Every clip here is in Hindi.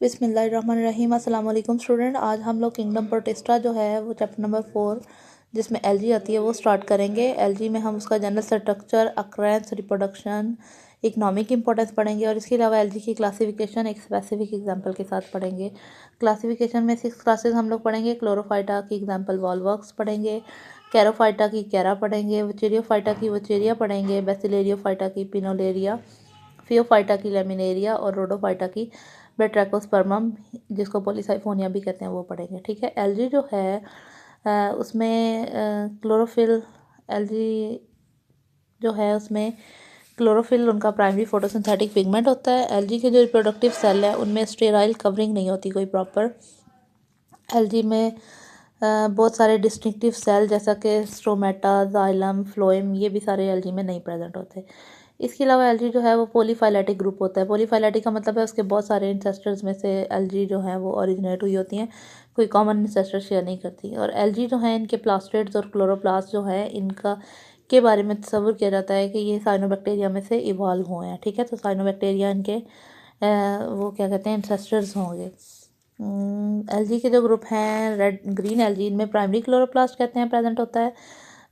बिस्मिल्लाहिर्रहमानिर्रहीम। अस्सलाम वालेकुम स्टूडेंट। आज हम लोग किंगडम प्रोटेस्टा जो है वो चैप्टर नंबर 4 जिसमें एलजी आती है वो स्टार्ट करेंगे। एलजी में हम उसका general structure, occurrence, reproduction, economic importance पढ़ेंगे और इसके अलावा एलजी की क्लासिफिकेशन एक स्पेसिफिक एग्जांपल के साथ पढ़ेंगे। क्लासिफिकेशन में 6 क्लासेस हम लोग पढ़ेंगे। क्लोरोफाइटा की एग्जांपल वॉलवर्क्स पढ़ेंगे, कैरोफाइटा की कैरा पढ़ेंगे, वचेरियोफाइटा की वचेरिया पढ़ेंगे, बेसिलेरियोफाइटा की पिनोलेरिया, फियोफाइटा की लेमिनेरिया और रोडोफाइटा की बेट्रैकोस्पर्मम जिसको पॉलीसाइफोनिया भी कहते हैं वो पढ़ेंगे। ठीक है। एलजी जो है उसमें क्लोरोफिल, एलजी जो है उसमें क्लोरोफिल उनका प्राइमरी फोटोसिंथेटिक पिगमेंट होता है। एलजी के जो रिप्रोडक्टिव सेल है उनमें स्टेराइल कवरिंग नहीं होती कोई प्रॉपर। एलजी में बहुत सारे डिस्टिंक्टिव सेल जैसा कि स्ट्रोमेटा, जाइलम, फ्लोएम, ये भी सारे एलजी में नहीं प्रेजेंट होते। इसके अलावा एलजी जो है वो पॉलीफाइलेटिक ग्रुप होता है। पॉलीफाइलेटिक का मतलब है उसके बहुत सारे इंसेस्टर्स में से एलजी जो है वो ओरिजिनेट हुई होती हैं, कोई कॉमन इंसेस्टर शेयर नहीं करती। और एलजी जो है इनके प्लास्टिड्स और क्लोरोप्लास्ट जो है इनका के बारे में तस्वुर किया जाता है कि ये साइनोबैक्टीरिया में से इवॉल्व हुए हैं। ठीक है। तो साइनोबैक्टीरिया इनके वो क्या कहते हैं इंसेस्टर्स होंगे। एलजी के जो ग्रुप हैं रेड ग्रीन एलजी, इनमें प्राइमरी क्लोरोप्लास्ट कहते हैं प्रेजेंट होता है,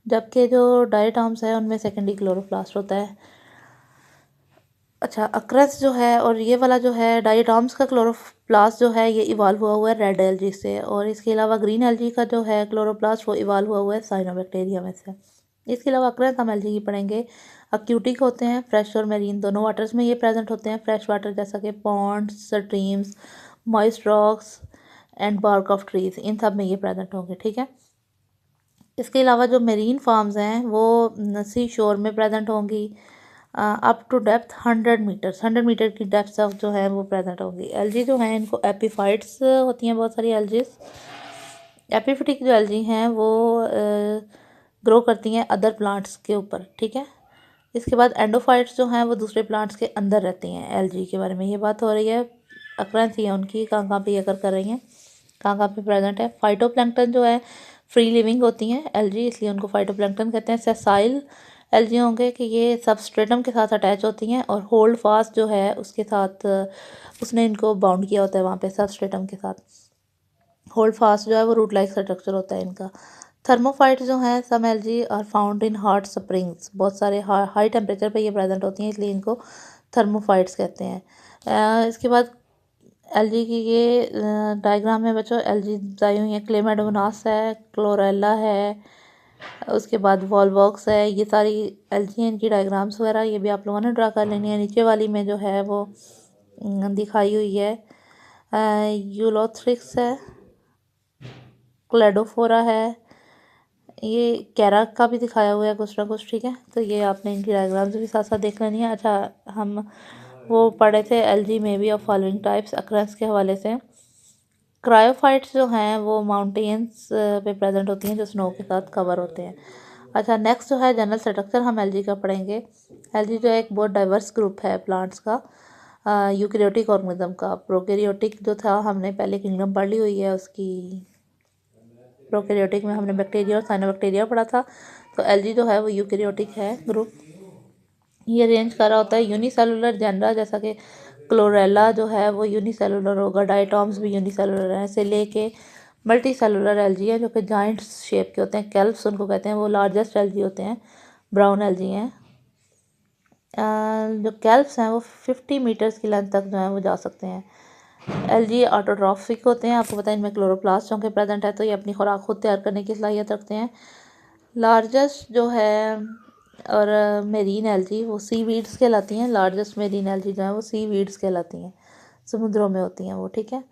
जबकि जो डायटॉम्स है उनमें सेकेंडरी क्लोरोप्लास्ट होता है। अच्छा, अक्रस जो है और ये वाला जो है डायटॉम्स का क्लोरोप्लास्ट जो है ये इवाल्व हुआ है रेड एलजी से, और इसके अलावा ग्रीन एलजी का जो है क्लोरोप्लास्ट वो इवाल्व हुआ है साइनोबैक्टीरिया में से। इसके अलावा अक्रस हम एलजी की पढ़ेंगे। अक्यूटिक होते हैं, फ्रेश और मेरीन दोनों वाटर्स में ये प्रेजेंट होते हैं। फ्रेश वाटर जैसा कि ponds, streams, moist rocks and bark of trees, इन सब में ये प्रेजेंट होंगे। ठीक है। इसके अलावा जो मेरीन फार्म्स हैं वो सी शोर में प्रेजेंट होंगी up to depth 100 metres, 100 metre की डेप्थ तक जो है वो प्रेजेंट होंगी। एलजी जो है इनको एपीफाइट्स होती हैं बहुत सारी एलजीज। एपीफिटिक जो एलजी हैं वो ग्रो करती हैं अदर प्लांट्स के ऊपर। ठीक है। इसके बाद एंडोफाइट्स जो हैं वो दूसरे प्लांट्स के अंदर रहती हैं। एलजी के बारे में ये बात हो रही है, अक्रेंस ही है उनकी, कहाँ पे ये कर रही हैं, कहाँ पे प्रेजेंट है। फाइटोप्लैंक्टन जो है फ्री लिविंग होती हैं एलजी, इसलिए उनको फाइटोप्लैंक्टन कहते हैं। सेसाइल एलजी होंगे कि ये सबस्ट्रेटम के साथ अटैच होती हैं, और होल्ड फास्ट जो है उसके साथ उसने इनको बाउंड किया होता है वहाँ पे सबस्ट्रेटम के साथ। होल्ड फास्ट जो है वो रूट लाइक स्ट्रक्चर होता है इनका। थर्मोफाइट जो है some algae are found in hot springs, बहुत सारे हाई टेम्परेचर पे ये प्रेजेंट होती हैं, इसलिए इनको थर्मोफाइट्स कहते हैं। इसके बाद एलजी की ये डायग्राम में बच्चों एलजी बताई हुई है। क्लेमेडोनास है, क्लोरेला है, उसके बाद वॉलवर्क्स है, ये सारी एलजी हैं। इनकी डायग्राम्स वगैरह ये भी आप लोगों ने ड्रा कर लेनी है। नीचे वाली में जो है वो दिखाई हुई है यूलोथ्रिक्स है, क्लेडोफोरा है, ये कैरा का भी दिखाया हुआ है कुछ ना कुछ। ठीक है। तो ये आपने इनकी डायग्राम्स भी साथ साथ देख लेनी है। अच्छा, हम वो पढ़े थे एलजी में भी ऑफ फॉलोइंग टाइप्स अक्रस के हवाले से। क्रायोफाइट्स जो हैं वो माउंटेन्स पे प्रेजेंट होती हैं जो स्नो के साथ कवर होते हैं। अच्छा, नेक्स्ट जो है जनरल स्ट्रक्चर हम एलजी का पढ़ेंगे। एलजी जो है एक बहुत डाइवर्स ग्रुप है प्लांट्स का, यूकैरियोटिक ऑर्गेनिज्म का। प्रोकैरियोटिक जो था हमने पहले किंगडम पढ़ ली हुई है उसकी। प्रोकैरियोटिक में हमने बैक्टीरिया और साइनोबैक्टीरिया पढ़ा था, तो एलजी जो है वो यूकैरियोटिक है ग्रुप। ये अरेंज कर रहा होता है यूनिसेलुलर जेनरा, जैसा कि क्लोरेला जो है वो यूनिसेलुलर होगा, डायटॉम्स भी यूनिसेलुलर हैं, से लेके मल्टी सेलुलर एलजी है जो कि जॉइंट शेप के होते हैं। कैल्प्स उनको कहते हैं, वो लार्जेस्ट एलजी होते हैं, ब्राउन एलजी हैं। जो कैल्प्स हैं वो 50 मीटर्स की लेंथ तक जो है वो जा सकते हैं। एलजी ऑटोट्रॉफिक होते हैं, आपको पता है इनमें क्लोरोप्लास्ट होंगे प्रेजेंट है, तो ये अपनी खुराक खुद तैयार करने की सलाहियत रखते हैं। लार्जेस्ट जो है और मेरीन एलजी वो सी वीड्स कहलाती हैं। लार्जेस्ट मेरीन एलजी जो है वो सी वीड्स कहलाती हैं, समुद्रों में होती हैं वो। ठीक है।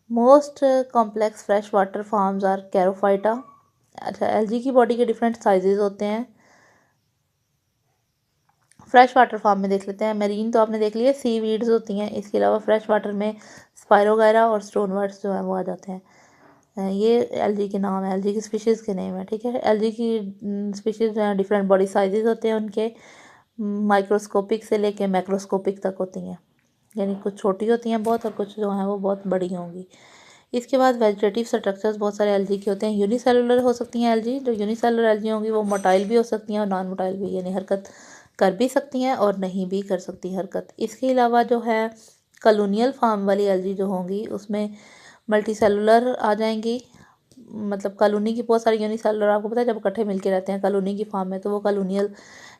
Most complex fresh water forms are charophyta. अच्छा, एलजी की बॉडी के डिफरेंट साइजेस होते हैं। फ्रेश वाटर फॉर्म में देख लेते हैं। मेरीन तो आपने देख लिया, सी वीड्स होती हैं। इसके अलावा फ्रेश वाटर में स्पायरोगायरा और स्टोनवर्ड्स जो है वो आ जाते हैं। ये एलजी के नाम है, एलजी की स्पीशीज़ के नेम है। ठीक है। एलजी की स्पीशीज़ जो है डिफरेंट बॉडी साइजेस होते हैं उनके, माइक्रोस्कोपिक से लेके मैक्रोस्कोपिक तक होती हैं, यानी कुछ छोटी होती हैं बहुत और कुछ जो हैं वो बहुत बड़ी होंगी। इसके बाद वेजिटेटिव स्ट्रक्चर्स बहुत सारे एलजी के होते हैं। यूनिसेलुलर हो सकती हैं एलजी, जो यूनिसेलुलर एलजी होंगी वो मोटाइल भी हो सकती हैं और नॉन मोटाइल भी, यानी हरकत कर भी सकती हैं और नहीं भी कर सकती हरकत। इसके अलावा जो है कॉलोनियल फार्म वाली एलजी जो होंगी उसमें मल्टी सेलुलर आ जाएंगी, मतलब कॉलोनी की बहुत सारी यूनिसेलुलर, आपको पता है जब इकट्ठे मिलके रहते हैं कॉलोनी की फार्म में तो वो कॉलोनियल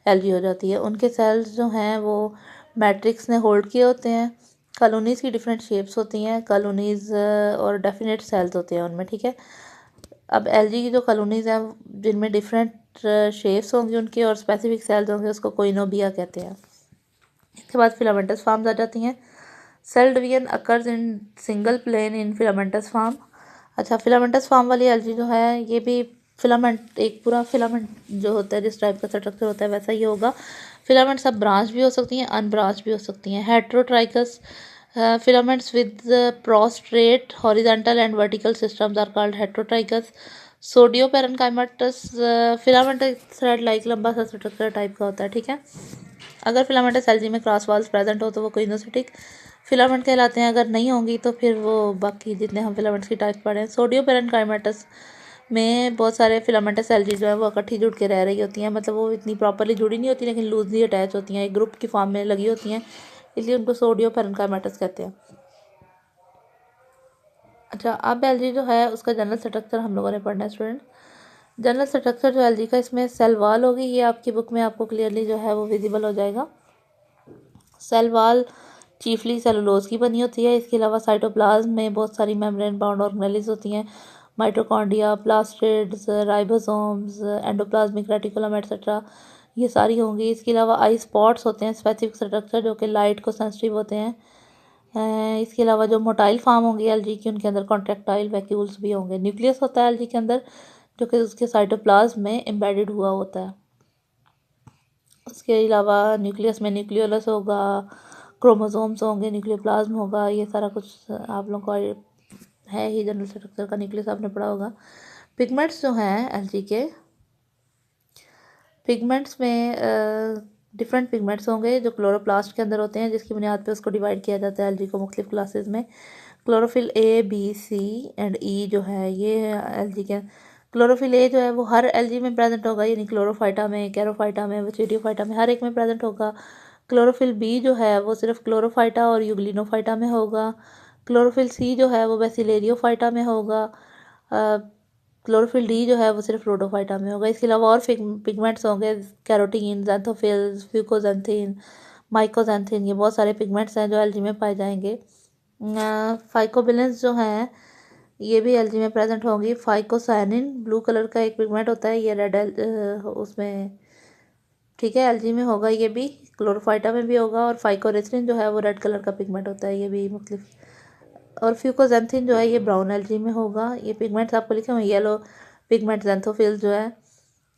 एलजी हो जाती है। उनके सेल्स जो हैं वो मैट्रिक्स ने होल्ड किए होते हैं। कॉलोनीज़ की डिफरेंट शेप्स होती हैं, कॉलोनीज़ और डेफिनेट सेल्स होते हैं उनमें, ठीक है। अब एलजी की जो कॉलोनीज़ हैं जिनमें डिफरेंट शेप्स होंगी उनके और स्पेसिफिक सेल्स होंगे, उसको कोइनोबिया कहते हैं। इसके बाद फिलामेंटस फार्म्स आ जाती हैं। Cell division occurs in single plane in filamentous form. अच्छा, फिलामेंटस फार्म वाली एलजी जो है ये भी फिलामेंट, एक पूरा फिलामेंट जो होता है जिस टाइप का स्ट्रक्चर होता है वैसा ही होगा। फिलामेंट्स अब ब्रांच भी हो सकती हैं, अनब्रांच भी हो सकती हैं। Heterotrichous filaments with prostrate horizontal and vertical systems are called heterotrichous. Pseudo parenchymatous filament thread like लंबा सा स्ट्रक्चर टाइप का होता है, ठीक है। अगर फिलामेंटस एलजी में क्रॉस वॉल्स प्रेजेंट हो तो वो कोइनोसिटिक फिलामेंट कहलाते हैं, अगर नहीं होंगी तो फिर वो बाकी जितने हम फिलामेंट्स की टाइप पढ़े हैं। सोडियो पेरेनकाइमेटस में बहुत सारे फिलामेंटस एलजी जो है वो इकट्ठी जुड़ के रह रही होती हैं, मतलब वो इतनी प्रॉपरली जुड़ी नहीं होती लेकिन लूजली अटैच होती हैं, एक ग्रुप की फॉर्म में लगी होती हैं, इसलिए उनको सोडियो पेरेनकाइमेटस कहते हैं। अच्छा, अब एलजी जो है उसका जनरल स्ट्रक्चर हम लोगों ने पढ़ना है स्टूडेंट। जनरल स्ट्रक्चर जो एलजी का, इसमें सेल वॉल होगी, ये आपकी बुक में आपको क्लियरली जो है वो विजिबल हो जाएगा। सेल वॉल चीफली सेलुलोज की बनी होती है। इसके अलावा साइटोप्लाज्म में बहुत सारी मेम्ब्रेन बाउंड ऑर्गेनेल्स होती हैं, mitochondria, plastids, ribosomes, endoplasmic reticulum etcetera, ये सारी होंगी। इसके अलावा आई स्पॉट्स होते हैं स्पेसिफिक स्ट्रक्चर जो कि लाइट को सेंसिटिव होते हैं। इसके अलावा जो मोटाइल फार्म होंगी एलजी की उनके अंदर कॉन्ट्रेक्टाइल वैक्यूल्स भी होंगे। न्यूक्लियस होता है एलजी के अंदर जो कि उसके साइटोप्लाज्म में एम्बेडेड हुआ होता है। उसके अलावा न्यूक्लियस में न्यूक्लियोलस होगा, क्रोमोसोम्स होंगे, न्यूक्लियोप्लाज्म होगा, ये सारा कुछ आप लोगों को है ही जनरल स्ट्रक्चर का। न्यूक्लियस आपने पढ़ा होगा। पिगमेंट्स जो हैं एलजी के, पिगमेंट्स में डिफरेंट पिगमेंट्स होंगे जो क्लोरोप्लास्ट के अंदर होते हैं, जिसकी बुनियाद पे उसको डिवाइड किया जाता है एलजी को मुख्तलिफ क्लासेस में। Chlorophyll A, B, C and E जो है ये एलजी के। क्लोरोफिल ए जो है वो हर एलजी में प्रेजेंट होगा, यानी क्लोरोफाइटा में, कैरोफाइटा में, विचिडियोफाइटा में, हर एक में प्रेजेंट होगा। क्लोरोफिल बी जो है वो सिर्फ क्लोरोफाइटा और यूग्लिनोफाइटा में होगा। क्लोरोफिल सी जो है वो बेसिलेरियोफाइटा में होगा। क्लोरोफिल डी जो है वो सिर्फ रोडोफाइटा में होगा। इसके अलावा और पिगमेंट्स होंगे, कैरोटीन, ज़ैंथोफिल्स, फ्यूकोजेंथिन, माइकोजेंथिन, ये बहुत सारे पिगमेंट्स हैं जो एलजी में पाए जाएंगे। फाइकोबिलेंस जो हैं ये भी एलजी में प्रेजेंट होंगी। फाइकोसाइनिन ब्लू कलर का एक पिगमेंट होता है, ये रेड उसमें, ठीक है, एलजी में होगा, ये भी क्लोरोफाइटा में भी होगा। और फाइकोरेसिन जो है वो रेड कलर का पिगमेंट होता है, ये भी मुख्तलिफ। और फ्यूकोजेंथिन जो है ये ब्राउन एलजी में होगा। ये पिगमेंट्स आपको लिखे हुए येलो पिगमेंट ज़ैंथोफिल जो है।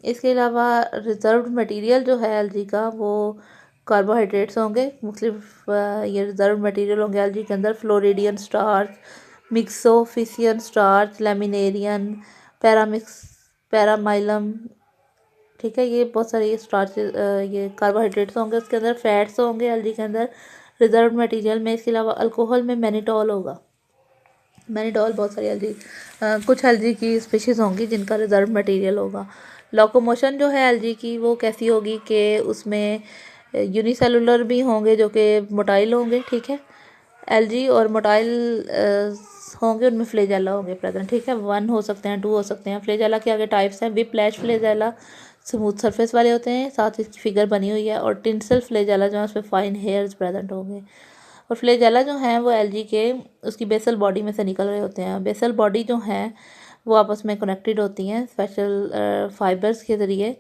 इसके अलावा रिजर्व्ड मटेरियल जो है एलजी का वो कार्बोहाइड्रेट्स होंगे मुख्तलिफ। ये रिजर्व मटेरियल होंगे एलजी के अंदर। फ्लोरिडियन स्टार्च, मिक्सोफिसियन स्टार्च, लेमिनेरियन, पैरामिक्स, पैरामाइलम, ठीक है, ये बहुत सारे ये स्टार्च, ये कार्बोहाइड्रेट्स होंगे। उसके अंदर फैट्स होंगे एलजी के अंदर रिजर्व मटेरियल में। इसके अलावा अल्कोहल में मैनिटॉल होगा। मैनिटॉल बहुत सारी एलजी, कुछ एलजी की स्पीशीज़ होंगी जिनका रिजर्व मटेरियल होगा। लोकोमोशन जो है एलजी की वो कैसी होगी कि उसमें यूनिसेलुलर भी होंगे जो कि मोटाइल होंगे, ठीक है। एलजी और मोटाइल होंगे, उनमें फ्लेजेला होंगे प्रेजेंट, ठीक है। 1 हो सकते हैं, 2 हो सकते हैं। फ्लेजेला के आगे टाइप्स हैं। विप्लैश फ्लेजेला स्मूथ सरफेस वाले होते हैं, साथ इसकी फिगर बनी हुई है। और टिंसल फ्लेजेला जो है उसमें फाइन हेयर्स प्रेजेंट होंगे। और फ्लेजेला जो हैं वो एलजी के उसकी बेसल बॉडी में से निकल रहे होते हैं। बेसल बॉडी जो हैं वो आपस में कनेक्टेड होती हैं स्पेशल फाइबर्स के ज़रिए,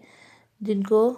जिनको